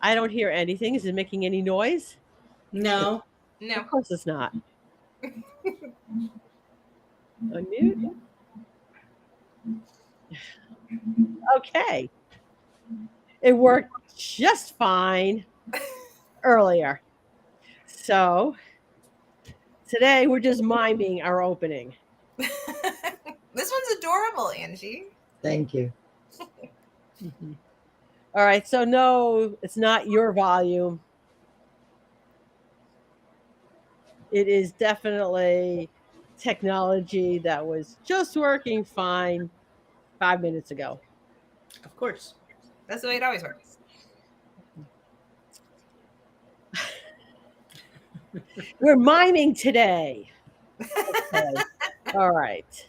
I don't hear anything. Is it making any noise? No. Of course it's not. Unmute. Okay. It worked just fine earlier. So today we're just miming our opening. This one's adorable, Angie. Thank you. All right. So no, it's not your volume. It is definitely technology that was just working fine 5 minutes ago. Of course. That's the way it always works. We're miming today. Okay. All right.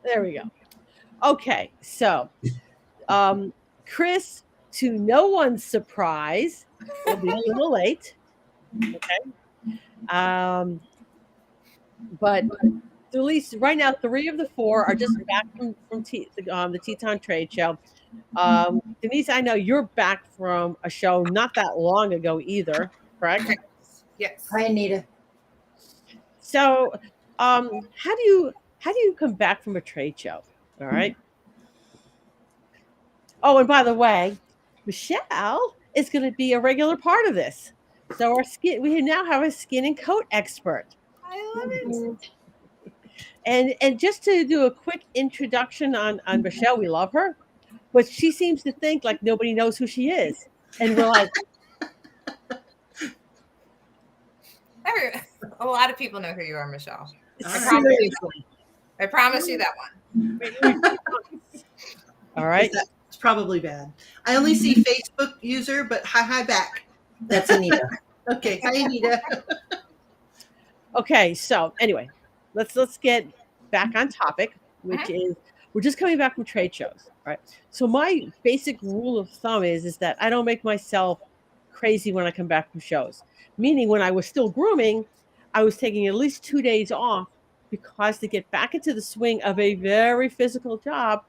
There we go. Okay. So, Chris, to no one's surprise, will be a little late. Okay. But at least right now, 3 of the 4 are just back from the Teton trade show. Denise, I know you're back from a show not that long ago either, correct? Yes. Hi, Anita. So, how do you come back from a trade show? All right. Oh, and by the way, Michelle is going to be a regular part of this. So we now have a skin and coat expert. I love it. And just to do a quick introduction on Michelle, we love her, but she seems to think like nobody knows who she is, and we're like, a lot of people know who you are, Michelle. seriously. I promise you that one. All right. It's probably bad. I only see Facebook user, but hi back. That's Anita. Okay, hi Anita. Okay, so anyway, let's get back on topic, which is we're just coming back from trade shows, right? So my basic rule of thumb is that I don't make myself crazy when I come back from shows. Meaning, when I was still grooming, I was taking at least 2 days off because to get back into the swing of a very physical job,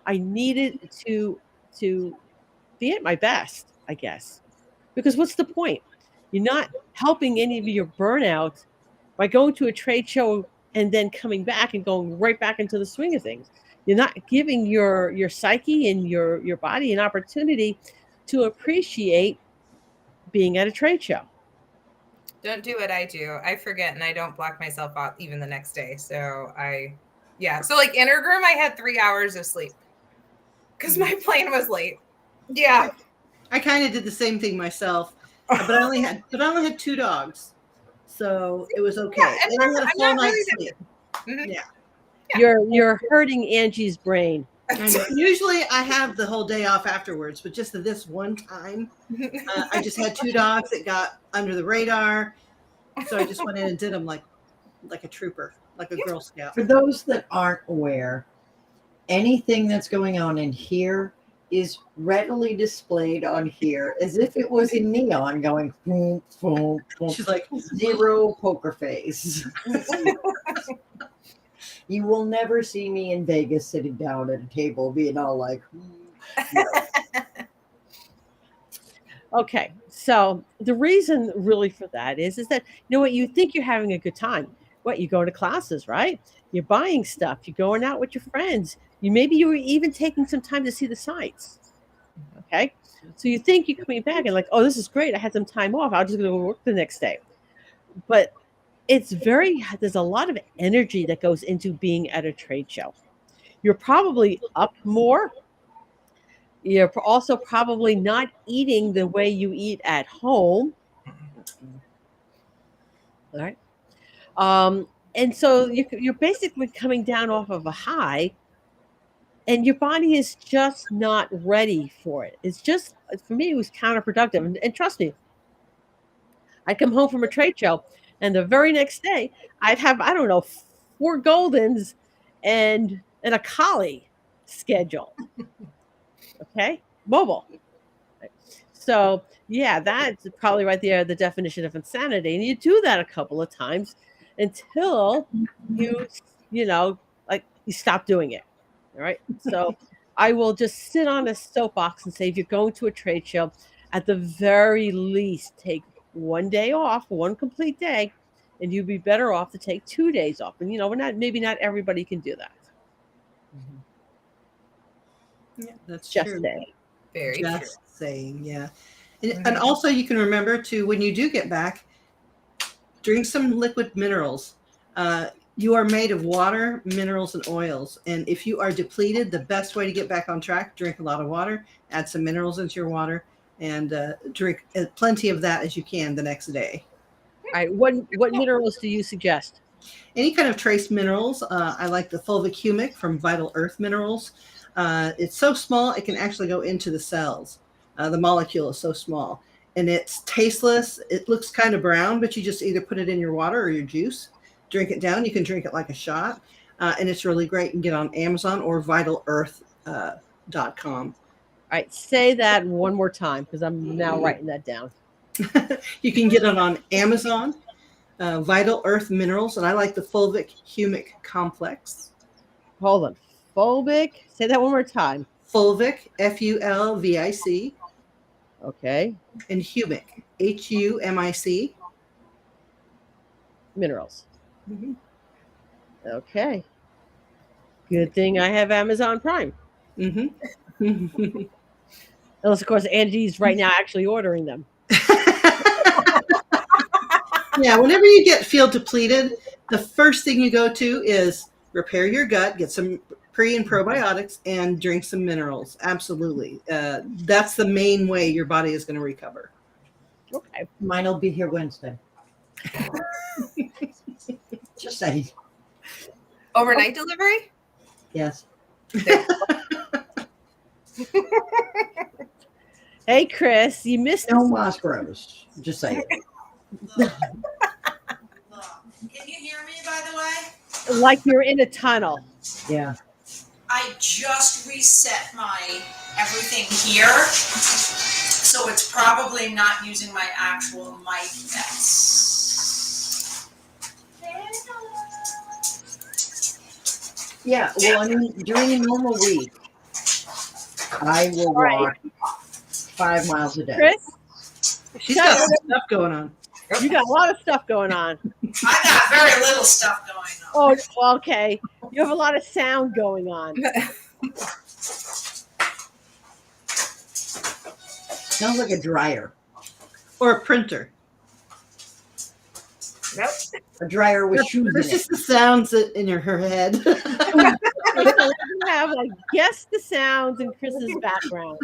I needed to be at my best, I guess. Because what's the point? You're not helping any of your burnout by going to a trade show and then coming back and going right back into the swing of things. You're not giving your psyche and your body an opportunity to appreciate being at a trade show. Don't do what I do. I forget and I don't block myself out even the next day. So so like Intergroom, I had 3 hours of sleep because my plane was late. Yeah. I kind of did the same thing myself, but I only had 2 dogs, so it was okay. Yeah, and I had a full night's sleep. Mm-hmm. Yeah. You're hurting Angie's brain. Usually I have the whole day off afterwards, but just this one time, I just had 2 dogs that got under the radar, so I just went in and did them like a trooper, like a Girl Scout. For those that aren't aware, anything that's going on in here is readily displayed on here as if it was in neon going boom, boom, boom. She's like, zero poker face. You will never see me in Vegas sitting down at a table being all like, no. Okay, so the reason really for that is that, you know what, you think you're having a good time. What, you go to classes, right? You're buying stuff. You're going out with your friends. You were even taking some time to see the sights. Okay, so you think you're coming back and like, oh, this is great. I had some time off. I'm just going to work the next day. But there's a lot of energy that goes into being at a trade show. You're probably up more. You're also probably not eating the way you eat at home. All right. And so you're basically coming down off of a high, and your body is just not ready for it. It's just, for me, it was counterproductive. And trust me, I'd come home from a trade show, and the very next day, I'd have, I don't know, 4 Goldens and a collie scheduled. Okay? Mobile. So, yeah, that's probably right there, the definition of insanity. And you do that a couple of times until you know, like you stop doing it. All right. So I will just sit on a soapbox and say, if you're going to a trade show, at the very least, take one day off, one complete day, and you'd be better off to take 2 days off. And we're not maybe not everybody can do that. Yeah, that's Just true. saying. Very true. Just saying, yeah. And also, you can remember to, when you do get back, drink some liquid minerals. You are made of water, minerals, and oils. And if you are depleted, the best way to get back on track, drink a lot of water, add some minerals into your water, and drink plenty of that as you can the next day. All right. What minerals do you suggest? Any kind of trace minerals. I like the fulvic humic from Vital Earth Minerals. It's so small, it can actually go into the cells. The molecule is so small. And it's tasteless. It looks kind of brown, but you just either put it in your water or your juice. Drink it down. You can drink it like a shot. And it's really great. You can get on Amazon or vitalearth.com. All right. Say that one more time because I'm now writing that down. You can get it on Amazon, Vital Earth Minerals. And I like the fulvic humic complex. Hold on. Fulvic. Say that one more time. Fulvic, Fulvic. Okay. And humic, Humic. Minerals. Mm-hmm. Okay. Good thing I have Amazon Prime. Mm-hmm. Unless, of course, Angie's right now actually ordering them. Yeah, whenever you feel depleted, the first thing you go to is repair your gut, get some pre and probiotics, and drink some minerals. Absolutely. That's the main way your body is going to recover. Okay. Mine will be here Wednesday. Just saying. Overnight delivery? Yes. Hey, Chris, you missed No Moscows. Just saying. Can you hear me, by the way? like you're in a tunnel. Yeah. I just reset my everything here, so it's probably not using my actual mic. Yeah. Well, I mean, during a normal week, I will walk 5 miles a day. Chris, She's got some stuff going on. you got a lot of stuff going on. I got very little stuff going on. Oh, okay. You have a lot of sound going on. Sounds like a dryer. Or a printer. Nope. A dryer with shoes in It's it. just the sounds in her head. You have, like, guess the sounds in Chris's background.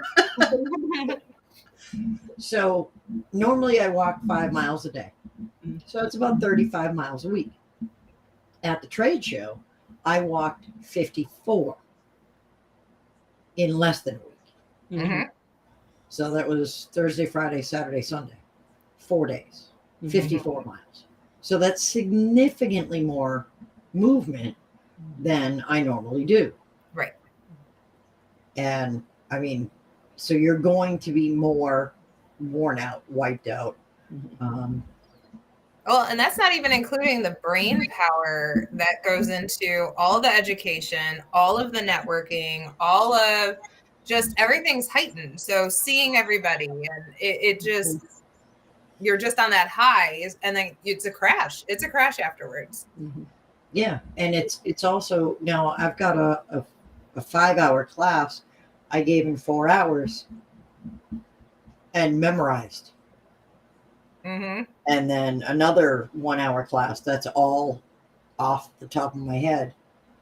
So normally I walk 5 miles a day. So it's about 35 miles a week. At the trade show, I walked 54 in less than a week. Mm-hmm. So that was Thursday, Friday, Saturday, Sunday. 4 days, 54 miles. So that's significantly more movement than I normally do. Right. And I mean, so you're going to be more worn out, wiped out. Well, and that's not even including the brain power that goes into all the education, all of the networking, all of just everything's heightened. So seeing everybody, and it just, you're just on that high, and then it's a crash. It's a crash afterwards. Yeah. And it's also, now I've got a 5-hour class. I gave in 4 hours and memorized. Mm-hmm. And then another 1-hour class that's all off the top of my head.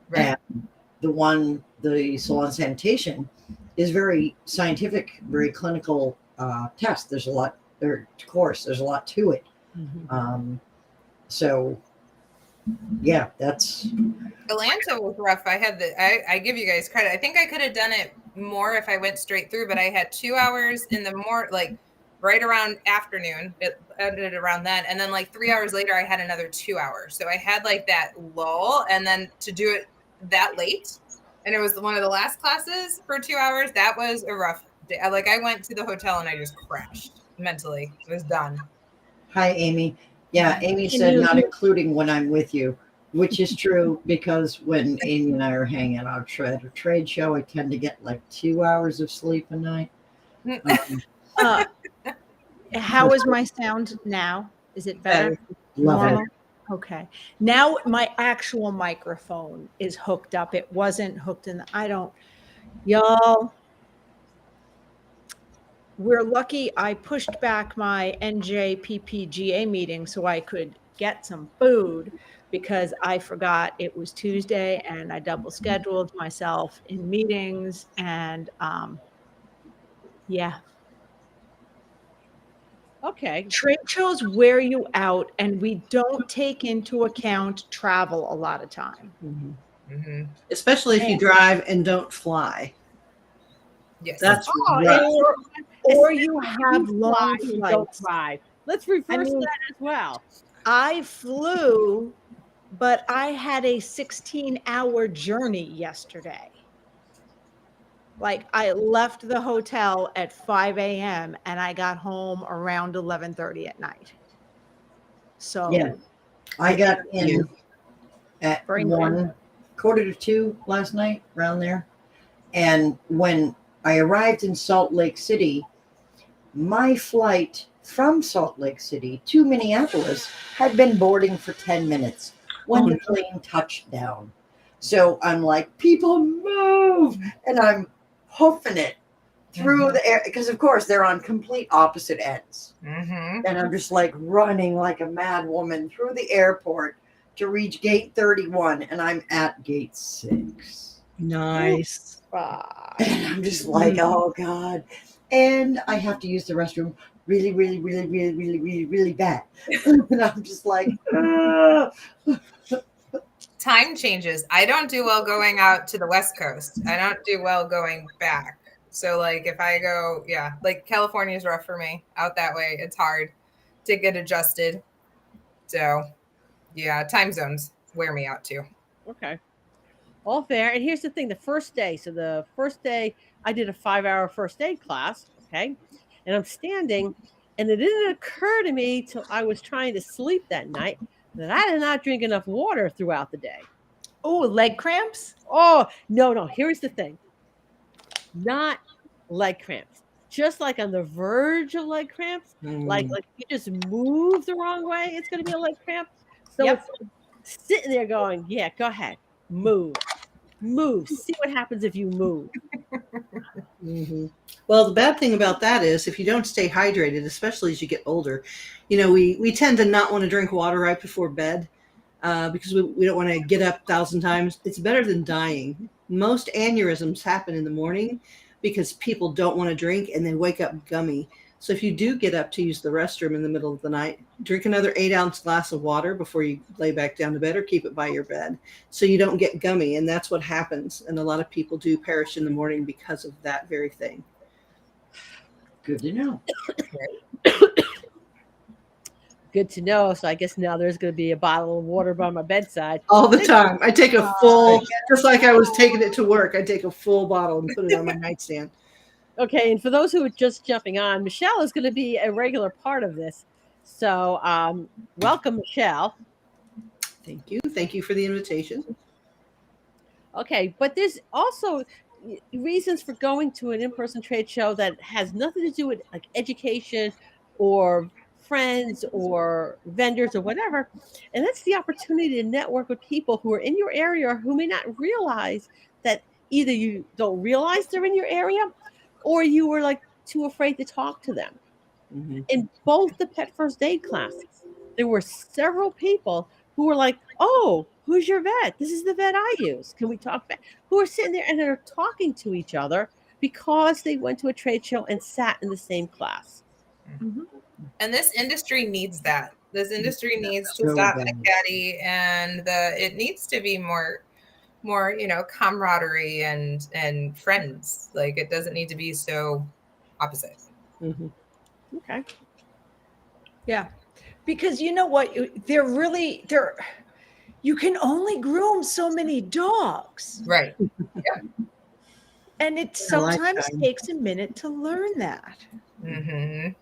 Right. And the salon sanitation is very scientific, very clinical test. There's a lot there's a lot to it. So yeah, that's Atlanta was rough. I give you guys credit. I think I could have done it more if I went straight through, but I had 2 hours in the right around afternoon. It ended around then. And then 3 hours later, I had another 2 hours. So I had that lull, and then to do it that late. And it was one of the last classes for 2 hours. That was a rough day. I went to the hotel and I just crashed mentally. It was done. Hi, Amy. Yeah, Amy said not including when I'm with you. which is true because when Amy and I are hanging out at a trade show, I tend to get like 2 hours of sleep a night. Uh, how is my sound now? Is it better? Love Normal? it. Okay. Now my actual microphone is hooked up. It wasn't hooked in. Y'all, we're lucky I pushed back my NJPPGA meeting so I could get some food because I forgot it was Tuesday and I double scheduled myself in meetings and yeah. Okay. Trade shows wear you out and we don't take into account travel a lot of time. Mhm. Especially if you drive and don't fly. Yes. That's Oh, rough. Or you have long and don't flights. drive. Let's reverse mean- that as well. I flew, but I had a 16-hour journey yesterday. Like I left the hotel at 5 a.m. and I got home around 11:30 at night. So Yeah. I got in at Very 1:45 last night, around there. And when I arrived in Salt Lake City, my flight from Salt Lake City to Minneapolis had been boarding for 10 minutes when Oh, the plane touched down. So I'm like, people move. And I'm hoofing it through the air because, of course, they're on complete opposite ends. Mm-hmm. And I'm just like running like a mad woman through the airport to reach gate 31. And I'm at gate 6. Nice. And I'm just like, oh God. And I have to use the restroom really, really, really, really, really, really, really bad. And I'm just like, Time changes. I don't do well going out to the West Coast. I don't do well going back. So like if I go, yeah, like California is rough for me. Out that way, it's hard to get adjusted. So yeah, time zones wear me out too. Okay. All fair. And here's the thing, the first day. So the first day I did a 5-hour first aid class. Okay. And I'm standing, and it didn't occur to me till I was trying to sleep that night that I did not drink enough water throughout the day. Oh, leg cramps? Oh, no. Here's the thing. Not leg cramps. Just like on the verge of leg cramps, like you just move the wrong way, it's gonna be a leg cramp. So Yep. it's sitting there going, yeah, go ahead, move. See what happens if you move. Well, the bad thing about that is if you don't stay hydrated, especially as you get older, we tend to not want to drink water right before bed because we don't want to get up 1,000 times. It's better than dying. Most aneurysms happen in the morning because people don't want to drink and they wake up gummy. So if you do get up to use the restroom in the middle of the night, drink another 8-ounce glass of water before you lay back down to bed, or keep it by your bed so you don't get gummy. And that's what happens. And a lot of people do perish in the morning because of that very thing. good to know. Good to know. So I guess now there's going to be a bottle of water by my bedside. All the time. I take a full, just like I was taking it to work, I take a full bottle and put it on my nightstand. Okay, and for those who are just jumping on, Michelle is going to be a regular part of this. So welcome, Michelle. Thank you. Thank you for the invitation. Okay, but there's also reasons for going to an in-person trade show that has nothing to do with like education or friends or vendors or whatever. And that's the opportunity to network with people who are in your area who may not realize that either you don't realize they're in your area or you were like too afraid to talk to them. In both the pet first aid classes, there were several people who were like, "Oh, who's your vet? This is the vet I use. Can we talk vet?" Who are sitting there and they're talking to each other because they went to a trade show and sat in the same class. And this industry needs that. This industry needs to So stop bad. McCaddy, and it needs to be more camaraderie and friends. Like it doesn't need to be so opposite. Okay. Yeah. Because you know what? They're you can only groom so many dogs. Right. And it A lifetime. sometimes takes a minute to learn that. Mm-hmm.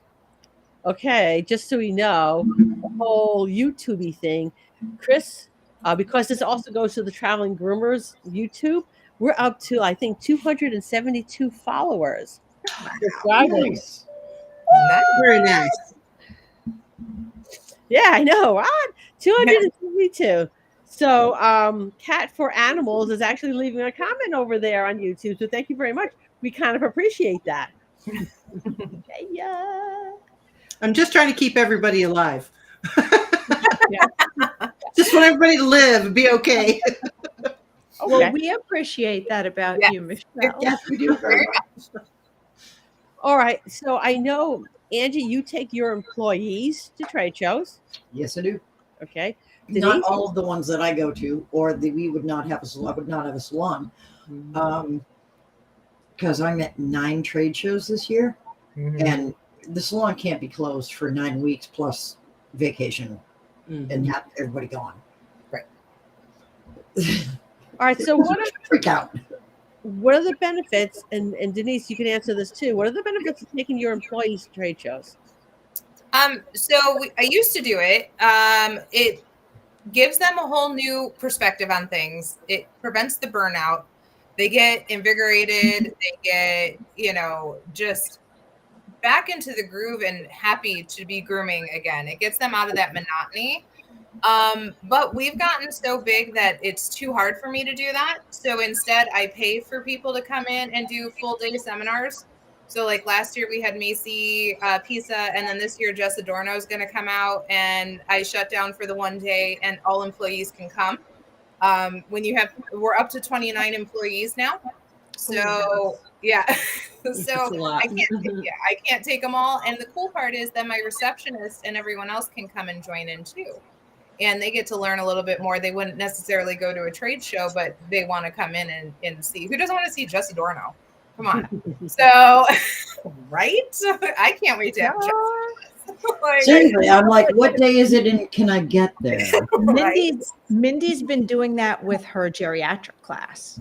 Okay, just so we know, the whole YouTubey thing, Chris because this also goes to the Traveling Groomers YouTube. We're up to, I think, 272 followers. Subscribers. Nice. Nice. Very nice. Yeah, I know. What? 272. So, Cat for Animals is actually leaving a comment over there on YouTube. So thank you very much. We kind of appreciate that. Yeah. I'm just trying to keep everybody alive. Yeah. Just want everybody to live and be okay. Well, Okay. we appreciate that about Yes. you, Michelle. Yes, we do very much. All right. So I know, Angie, you take your employees to trade shows. Yes, I do. Okay. Not Denise? all of the ones that I go to, or we would not have a salon. I would not have a salon. Because I'm at 9 trade shows this year, and the salon can't be closed for 9 weeks plus vacation and have everybody gone. Right. All right. So Freak out. what are the benefits? And Denise, you can answer this too. What are the benefits of taking your employees to trade shows? I used to do it. It gives them a whole new perspective on things. It prevents the burnout. They get invigorated. They get, just back into the groove and happy to be grooming again. It gets them out of that monotony. But we've gotten so big that it's too hard for me to do that. So instead, I pay for people to come in and do full day seminars. So like last year we had Macy, Pisa, and then this year Jess Adorno is going to come out, and I shut down for the one day and all employees can come. We're up to 29 employees now. So yeah, so I can't take them all. And the cool part is that my receptionist and everyone else can come and join in too. And they get to learn a little bit more. They wouldn't necessarily go to a trade show, but they want to come in and see. Who doesn't want to see Jess Adorno? Come on. So, right? I can't wait to have Jess. Seriously, I'm like, what day is it and can I get there? Mindy's been doing that with her geriatric class,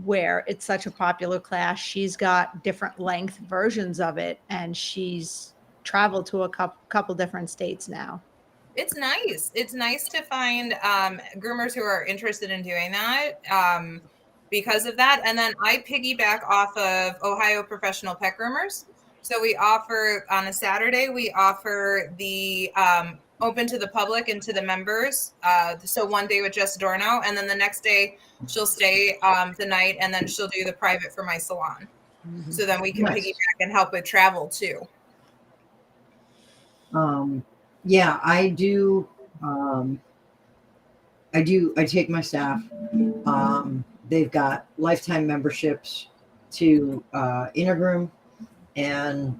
where it's such a popular class. She's got different length versions of it, and she's traveled to a couple different states now. It's nice. It's nice to find groomers who are interested in doing that because of that. And then I piggyback off of Ohio Professional Pet Groomers. So we offer on a Saturday, we offer the open to the public and to the members. So one day with Jess Adorno, and then the next day she'll stay the night, and then she'll do the private for my salon. So then we can piggyback and help with travel too. Yeah, I do. I take my staff. They've got lifetime memberships to Intergroom, and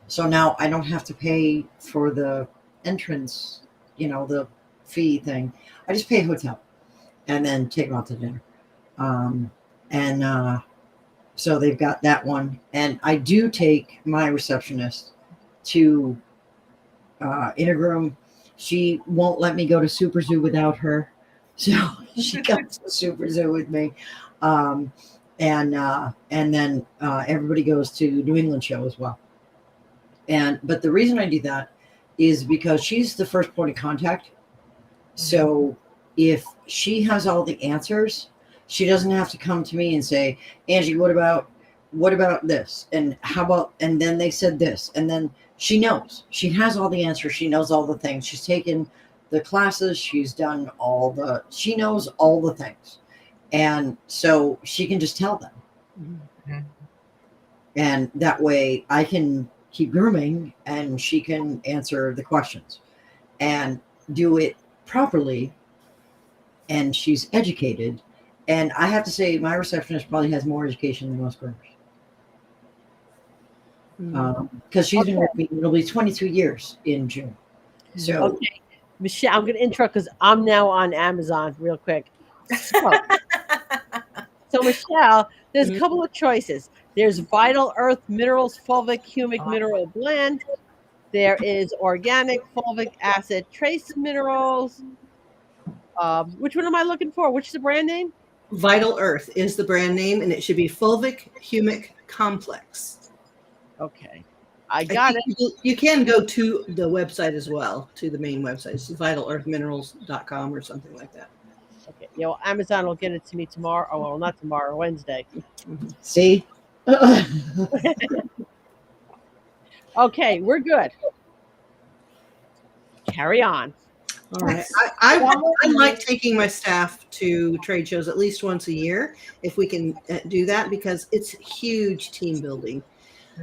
so now I don't have to pay for the entrance, the fee thing. I just pay a hotel and then take them out to dinner. So they've got that one, and I do take my receptionist to Intergroom. She won't let me go to Super Zoo without her, so she comes to Super Zoo with me, and then everybody goes to New England show as well. But the reason I do that is because she's the first point of contact. So if she has all the answers, she doesn't have to come to me and say, Angie, what about this? And how about, and then they said this, and then she knows. She has all the answers. She knows all the things. She's taken the classes. She's done she knows all the things. And so she can just tell them. And that way I can keep grooming and she can answer the questions and do it properly. And she's educated. And I have to say, my receptionist probably has more education than most groomers. Because she's been with me, it'll be 22 years in June. So, okay, Michelle, I'm going to intro because I'm now on Amazon real quick. So Michelle, there's a couple of choices. There's Vital Earth Minerals Fulvic Humic Mineral Blend. There is Organic Fulvic Acid Trace Minerals. Which one am I looking for? Which is the brand name? Vital Earth is the brand name, and it should be Fulvic Humic Complex. Okay. I I got think it. you can go to the website as well, to the main website. It's vitalearthminerals.com or something like that. Okay. You know, Amazon will get it to me tomorrow. Oh, well, not tomorrow, Wednesday. See? Okay, we're good. Carry on. All right. I like taking my staff to trade shows at least once a year if we can do that, because it's huge team building.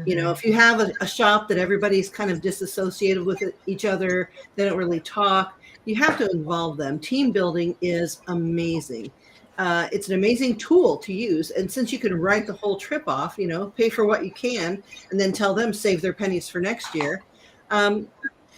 You know, if you have a shop that everybody's kind of disassociated with each other, they don't really talk, you have to involve them. Team building is amazing. It's an amazing tool to use. And since you can write the whole trip off, you know, pay for what you can, and then tell them save their pennies for next year,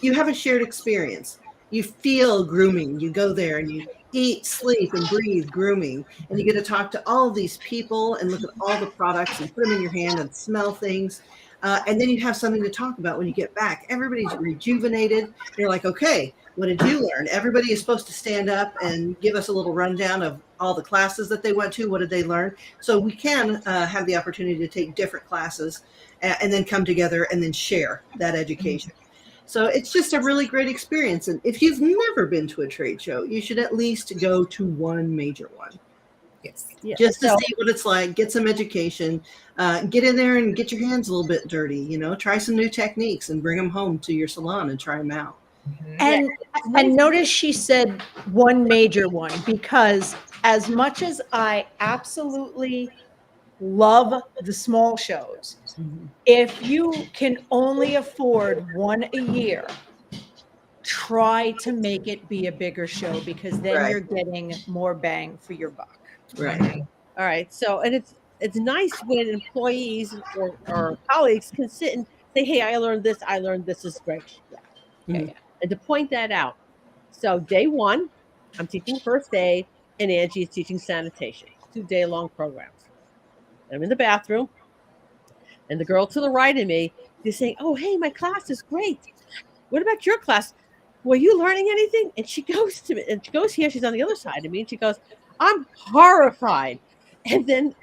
you have a shared experience. You feel grooming. You go there and you eat, sleep, and breathe grooming. And you get to talk to all these people and look at all the products and put them in your hand and smell things. And then you have something to talk about when you get back. Everybody's rejuvenated. You're like, okay, what did you learn? Everybody is supposed to stand up and give us a little rundown of all the classes that they went to. What did they learn? So we can have the opportunity to take different classes and then come together and then share that education. So it's just a really great experience. And if you've never been to a trade show, you should at least go to one major one. Yes. Yeah. Just to So, see what it's like, get some education, get in there and get your hands a little bit dirty, you know, try some new techniques and bring them home to your salon and try them out. And notice she said one major one, because as much as I absolutely love the small shows, if you can only afford one a year, try to make it be a bigger show, because then Right. you're getting more bang for your buck. Right. all right. So, and it's nice when employees or colleagues can sit and say, "Hey, I learned this. I learned this is great." Yeah. Mhm. And to point that out. So, day one, I'm teaching first aid, and Angie is teaching sanitation. 2-day-long programs. I'm in the bathroom, and the girl to the right of me is saying, "Oh, hey, my class is great. What about your class? Were you learning anything?" And she goes to me, and she goes here. She's on the other side of me, and she goes, "I'm horrified." And then,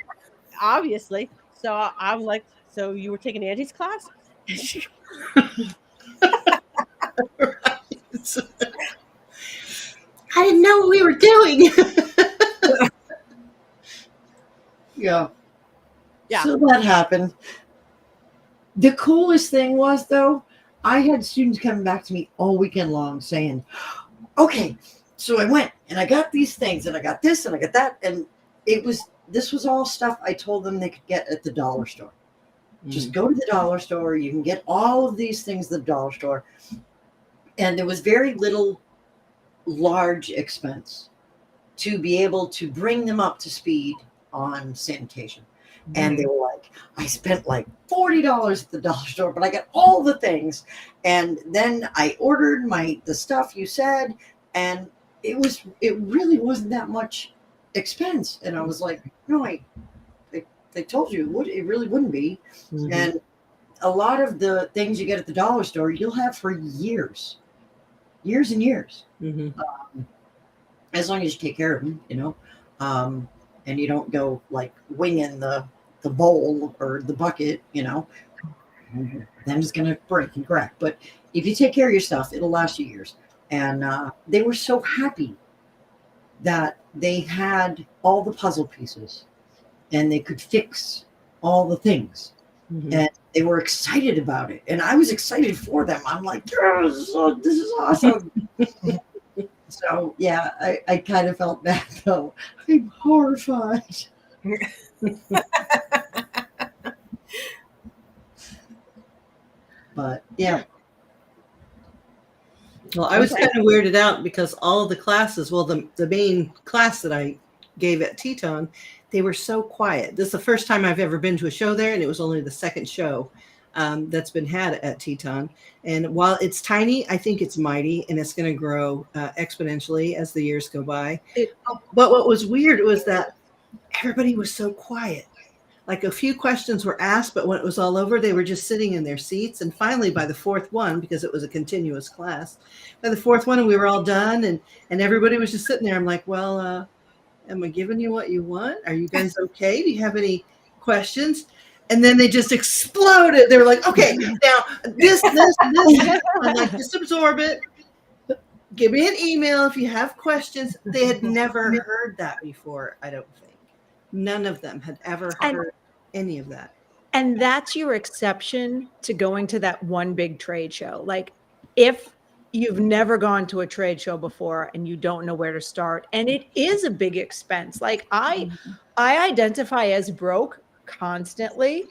obviously, so I'm like, "So you were taking Angie's class?" And she, I didn't know what we were doing. Yeah. Yeah. So that happened. The coolest thing was, though, I had students coming back to me all weekend long saying, okay, so I went and I got these things and I got this and I got that. And this was all stuff I told them they could get at the dollar store. Just go to the dollar store. You can get all of these things at the dollar store. And there was very little large expense to be able to bring them up to speed on sanitation. And they were like, I spent like $40 at the dollar store, but I got all the things. And then I ordered the stuff you said, and it really wasn't that much expense. And I was like, no, they told you it really wouldn't be. Mhm. And a lot of the things you get at the dollar store, you'll have for years and years. Mhm. As long as you take care of them, you know, and you don't go like winging the bowl or the bucket, you know, then it's going to break and crack. But if you take care of your stuff, it'll last you years. And they were so happy that they had all the puzzle pieces and they could fix all the things. Mhm. And they were excited about it. And I was excited for them. I'm like, yes, oh, this is awesome. So, yeah, I kind of felt bad, though. I'm horrified. But, yeah. Well, I was kind of weirded out because all of the classes, well, the main class that I gave at Teton, they were so quiet. This is the first time I've ever been to a show there, and it was only the second show that's been had at Teton. And while it's tiny, I think it's mighty, and it's going to grow exponentially as the years go by. But what was weird was that everybody was so quiet. Like a few questions were asked, but when it was all over, they were just sitting in their seats. And finally, by the fourth one, because it was a continuous class, by the fourth one, and we were all done, and everybody was just sitting there. I'm like, well, am I giving you what you want? Are you guys okay? Do you have any questions? And then they just exploded. They were like, okay, now this. I'm like, just absorb it. Give me an email if you have questions. They had never heard that before, I don't think. None of them had ever heard any of that. And that's your exception to going to that one big trade show. Like if you've never gone to a trade show before and you don't know where to start, and it is a big expense. Like I identify as broke constantly.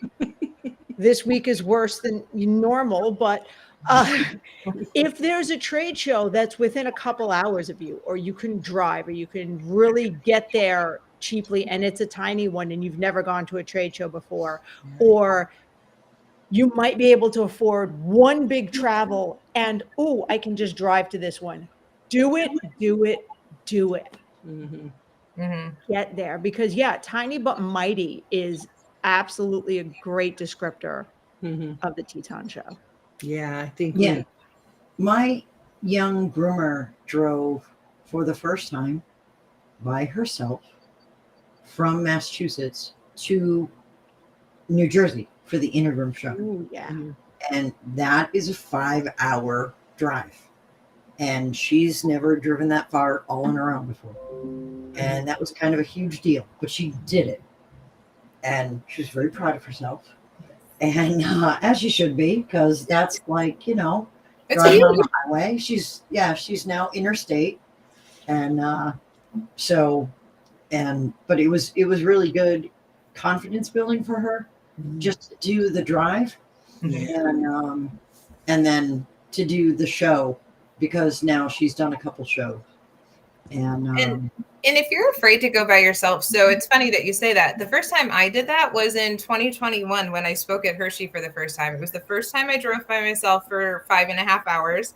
This week is worse than normal, but if there's a trade show that's within a couple hours of you, or you can drive, or you can really get there cheaply, and it's a tiny one and you've never gone to a trade show before, or you might be able to afford one big travel and, oh, I can just drive to this one. Do it. Mm-hmm. Mm-hmm. Get there, because tiny but mighty is absolutely a great descriptor of the Teton show. Yeah, I think. Yeah. My young groomer drove for the first time by herself from Massachusetts to New Jersey for the Intergroom show. Ooh, yeah. And that is a 5-hour drive. And she's never driven that far all on her own before. And that was kind of a huge deal, but she did it. And she was very proud of herself. And as she should be, because that's like, It's driving huge. on the highway. She's now interstate. And but it was really good confidence building for her just to do the drive and then to do the show, because now she's done a couple shows. And if you're afraid to go by yourself, so it's funny that you say that. The first time I did that was in 2021 when I spoke at Hershey for the first time. It was the first time I drove by myself for 5.5 hours,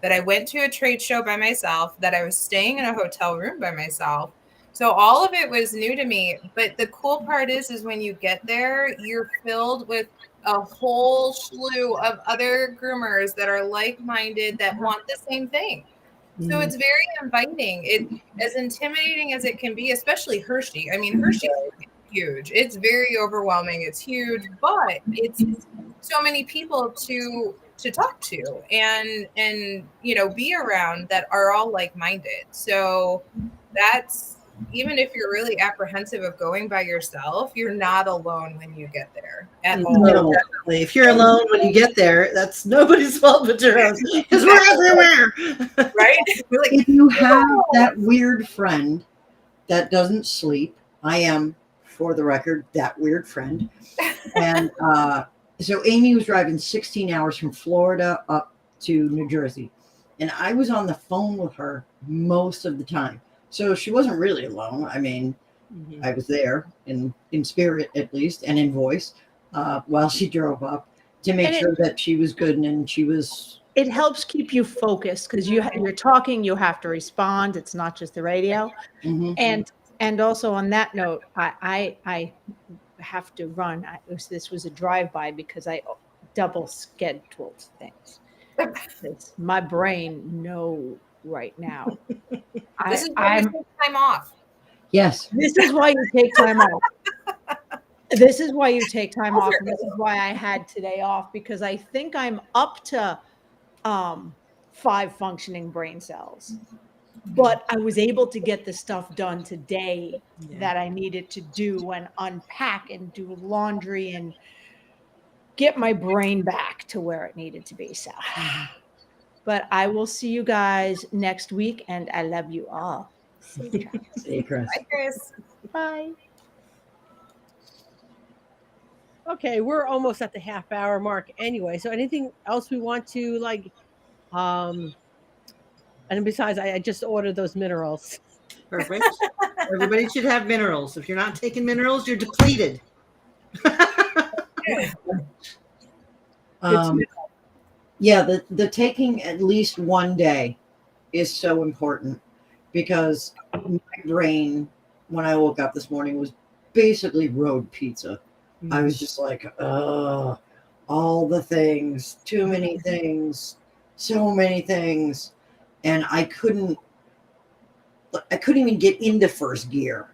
that I went to a trade show by myself, that I was staying in a hotel room by myself. So all of it was new to me. But the cool part is when you get there, you're filled with a whole slew of other groomers that are like-minded, that want the same thing. So it's very inviting. It, as intimidating as it can be, especially Hershey. I mean, Hershey is huge. It's very overwhelming. It's huge, but it's so many people to talk to and be around that are all like-minded. So that's, even if you're really apprehensive of going by yourself, you're not alone when you get there at all. No, definitely. If you're alone when you get there, that's nobody's fault but your own, because we're everywhere. Right? Like, if you have that weird friend that doesn't sleep, I am, for the record, that weird friend. And so Amy was driving 16 hours from Florida up to New Jersey. And I was on the phone with her most of the time. So she wasn't really alone. I mean, I was there in spirit, at least, and in voice while she drove up to make sure that she was good and she was. It helps keep you focused, because you're talking, you have to respond. It's not just the radio. And also on that note, I have to run. This was a drive-by because I double scheduled things. My brain right now. this is why you take time off. Yes. This is why you take time off. This is why you take time off. And this is why I had today off, because I think I'm up to 5 functioning brain cells. But I was able to get the stuff done today that I needed to do, and unpack and do laundry and get my brain back to where it needed to be. So, but I will see you guys next week, and I love you all. Hey, Chris. Bye, Chris. Bye. Okay, we're almost at the half-hour mark anyway. So anything else we want to and besides, I just ordered those minerals. Perfect. Everybody should have minerals. If you're not taking minerals, you're depleted. The taking at least one day is so important, because my brain, when I woke up this morning, was basically road pizza. I was just like, all the things, too many things, so many things. And I couldn't even get into first gear.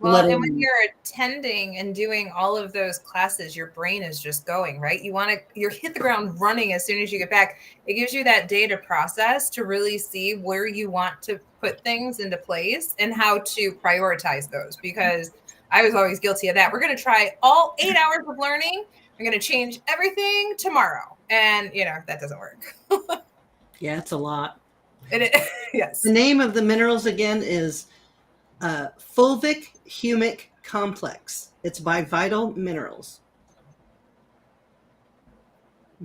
Well, let and when alone- you're attending and doing all of those classes, your brain is just going, right? You hit the ground running as soon as you get back. It gives you that day to process, to really see where you want to put things into place and how to prioritize those, because I was always guilty of that. We're going to try all 8 hours of learning. I'm going to change everything tomorrow. And, that doesn't work. Yeah, it's a lot. Yes. The name of the minerals again is fulvic humic complex. It's by Vital Minerals.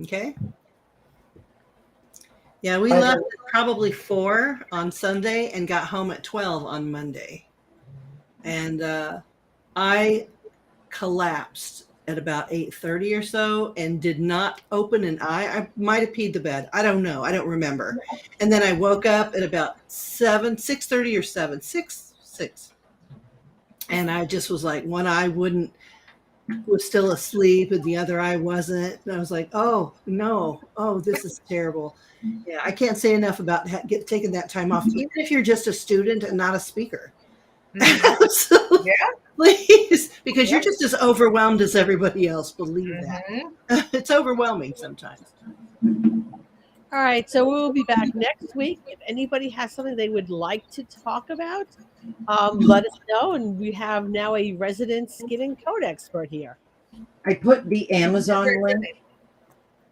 Okay. Yeah, we left at probably 4 on Sunday and got home at 12 on Monday. And I collapsed at about 8:30 or so and did not open an eye. I might have peed the bed. I don't know. I don't remember. And then I woke up at about 6:30 or 7, 6. And I just was like, one eye was still asleep and the other eye wasn't. And I was like, oh no, oh, this is terrible. Yeah, I can't say enough about taking that time off, even if you're just a student and not a speaker. So, Yeah. please, because you're just as overwhelmed as everybody else. Believe Mhm. that. It's overwhelming sometimes. All right, so we will be back next week. If anybody has something they would like to talk about, let us know. And we have now a resident skin and coat expert here. I put the Amazon link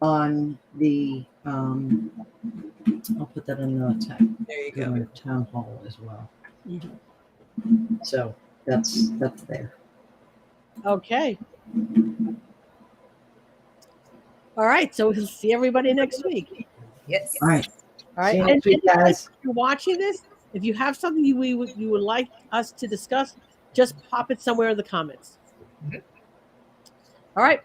on the. I'll put that in the There you go. town hall as well. Mhm. So that's there. Okay. All right, so we'll see everybody next week. Yes. All right. All right, See you and next week, guys. if you're watching this, if you have something you would like us to discuss, just pop it somewhere in the comments. All right,